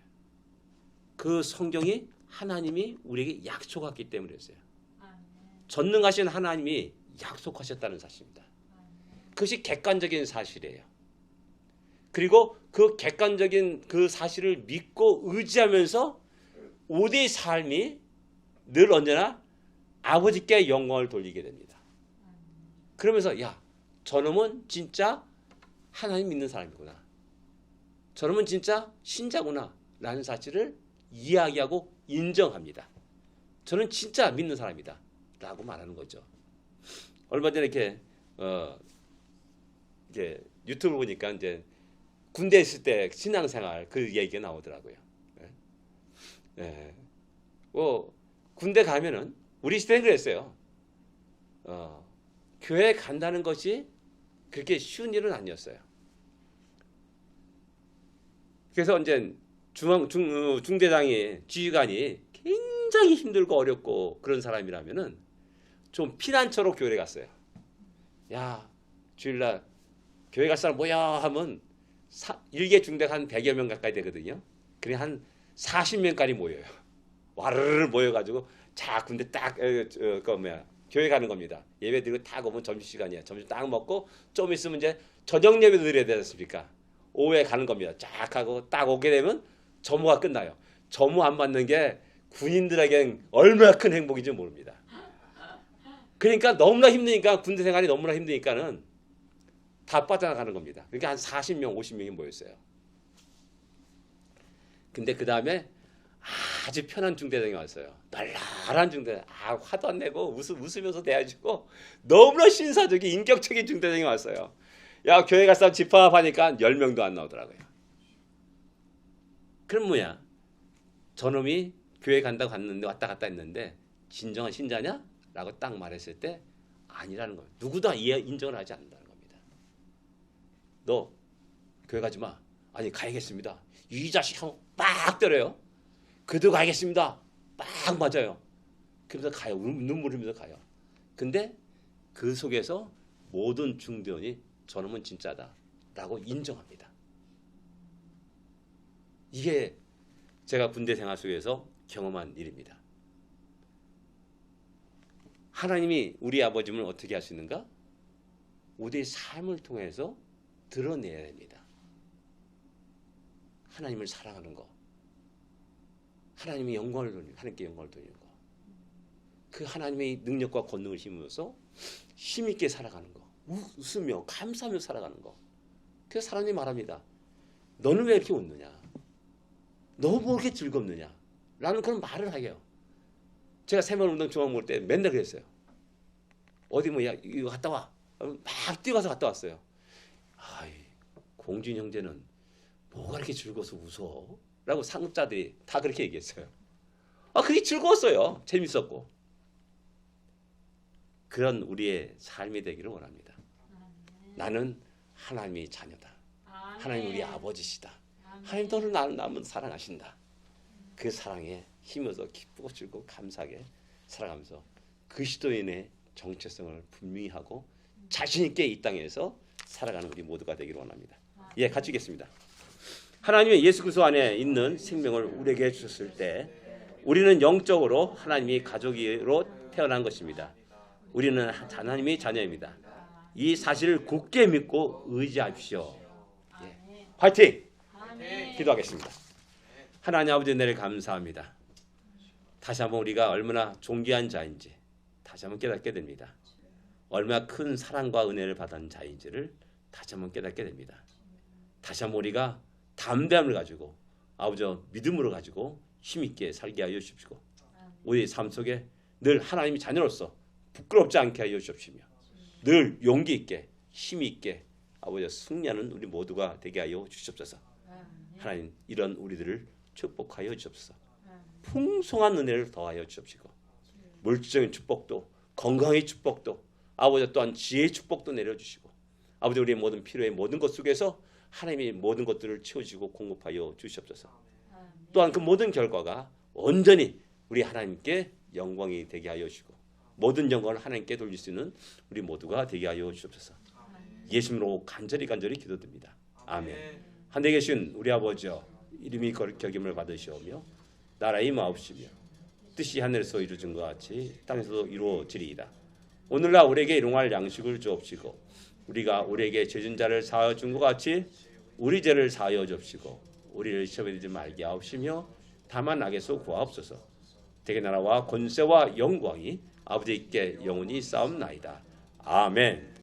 A: 그 성경이 하나님이 우리에게 약속했기 때문이었어요.
B: 아멘.
A: 전능하신 하나님이 약속하셨다는 사실입니다.
B: 아멘.
A: 그것이 객관적인 사실이에요. 그리고 그 객관적인 그 사실을 믿고 의지하면서 우리의 삶이 늘 언제나 아버지께 영광을 돌리게 됩니다. 그러면서 야, 저놈은 진짜 하나님 믿는 사람이구나. 저놈은 진짜 신자구나 라는 사실을 이야기하고 인정합니다. 저는 진짜 믿는 사람이다 라고 말하는 거죠. 얼마 전에 이렇게 유튜브 보니까 이제 군대 있을 때 신앙생활 그 얘기가 나오더라고요. 예. 군대 가면은 우리 시대는 그랬어요. 교회 간다는 것이 그렇게 쉬운 일은 아니었어요. 그래서 이제 중대장이 지휘관이 굉장히 힘들고 어렵고 그런 사람이라면은 좀 피난처로 교회에 갔어요. 야, 주일날 교회 갈 사람 뭐야 하면 일개 중대가 한 100여 명 가까이 되거든요. 그래 한 40명까지 모여요. 와르르 모여가지고 자 군대 딱 교회 가는 겁니다. 예배 드리고 딱 오면 점심시간이야. 점심 딱 먹고 좀 있으면 이제 저녁 예배 드려야 되지 않습니까? 오후에 가는 겁니다. 쫙 하고 딱 오게 되면 점호가 끝나요. 점호 안 받는 게 군인들에겐 얼마나 큰 행복인지 모릅니다. 그러니까 너무나 힘드니까 군대 생활이 너무나 힘드니까는 다 빠져나가는 겁니다. 그러니까 한 40명, 50명이 모였어요. 근데 그 다음에 아주 편한 중대장이 왔어요. 널널한 중대장. 화도 안 내고 웃으면서 대해주고 너무나 신사적인 인격적인 중대장이 왔어요. 야, 교회 가서 집합하니까 10명도 안 나오더라고요. 그럼 뭐야? 저놈이 교회 간다고 갔는데 왔다 갔다 했는데 진정한 신자냐? 라고 딱 말했을 때 아니라는 거예요. 누구도 인정을 하지 않는다는 겁니다. 너 교회 가지 마. 아니 가야겠습니다. 이 자식 하고 빡 때려요. 그도 가야겠습니다. 빡 맞아요. 그러면서 가요. 눈물 흘리면서 가요. 근데 그 속에서 모든 중대원이 저놈은 진짜다 라고 인정합니다. 이게 제가 군대 생활 속에서 경험한 일입니다. 하나님이 우리 아버지를 어떻게 하시는가? 우리의 삶을 통해서 드러내야 됩니다. 하나님을 사랑하는 거, 하나님의 영광을 돌리는, 하나님께 영광을 돌리는 거, 그 하나님의 능력과 권능을 힘으로써 힘있게 살아가는 거, 웃으며 감사하며 살아가는 거. 그래서 사람들이 말합니다. 너는 왜 이렇게 웃느냐? 너 뭐 이렇게 즐겁느냐? 라는 그런 말을 해요. 제가 새마을운동 중앙 먹을 때 맨날 그랬어요. 어디 뭐야 이거 갔다 와. 막 뛰어가서 갔다 왔어요. 아이, 공진 형제는 뭐가 이렇게 즐거워서 웃어? 라고 상급자들이 다 그렇게 얘기했어요. 그게 즐거웠어요. 재밌었고. 그런 우리의 삶이 되기를 원합니다. 나는 하나님의 자녀다. 하나님 우리 아버지시다. 하나님 너를 나를 사랑하신다. 그 사랑에 힘어서 기쁘고 즐겁고 감사하게 살아가면서 그리스도인의 정체성을 분명히 하고 자신 있게 이 땅에서 살아가는 우리 모두가 되기를 원합니다. 예, 같이 읽겠습니다. 하나님의 예수 그리스도 안에 있는 생명을 우리에게 주셨을 때 우리는 영적으로 하나님의 가족으로 태어난 것입니다. 우리는 하나님의 자녀입니다. 이 사실을 굳게 믿고 의지하십시오. 예. 화이팅! 기도하겠습니다. 하나님 아버지 은혜를 감사합니다. 다시 한번 우리가 얼마나 존귀한 자인지 다시 한번 깨닫게 됩니다. 얼마나 큰 사랑과 은혜를 받은 자인지를 다시 한번 깨닫게 됩니다. 다시 한번 우리가 담대함을 가지고 아버지 믿음으로 가지고 힘있게 살게 하여 주십시오. 우리 삶 속에 늘 하나님의 자녀로서 부끄럽지 않게 하여 주십시오. 늘 용기 있게 힘 있게 아버지 승리하는 우리 모두가 되게 하여 주시옵소서. 하나님 이런 우리들을 축복하여 주옵소서. 풍성한 은혜를 더하여 주옵시고 물질적인 축복도 건강의 축복도 아버지 또한 지혜의 축복도 내려주시고 아버지 우리의 모든 필요의 모든 것 속에서 하나님이 모든 것들을 채워주고 공급하여 주시옵소서. 또한 그 모든 결과가 온전히 우리 하나님께 영광이 되게 하여 주시고 모든 영광을 하나님께 돌릴 수 있는 우리 모두가 되게 하여 주옵소서. 예수님으로 간절히 기도드립니다. 아멘. 하늘에 계신 우리 아버지여 이름이 격임을 받으시오며 나라의 마옵시며 뜻이 하늘에서 이루어진 것 같이 땅에서도 이루어지리이다. 오늘날 우리에게 일용할 양식을 주옵시고 우리에게 죄진 자를 사하여 준 것 같이 우리 죄를 사하여 주옵시고 우리를 시험에 들지 말게 하옵시며 다만 악에서 구하옵소서. 대개 나라와 권세와 영광이 아버지께 영원히 싸움나이다. 아멘.